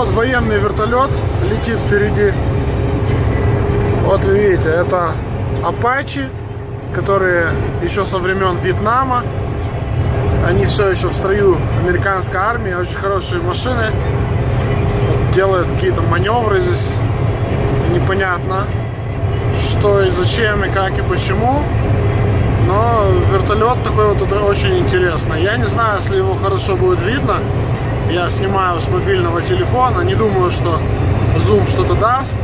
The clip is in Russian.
вот военный вертолет летит впереди. Вот вы видите, это Apache, которые еще со времен Вьетнама. Они все еще в строю американской армии. Очень хорошие машины. Делают какие-то маневры здесь. Непонятно, что и зачем, и как, и почему. Но вертолет такой вот очень интересный. Я не знаю, если его хорошо будет видно. Я снимаю с мобильного телефона. Не думаю, что зум что-то даст.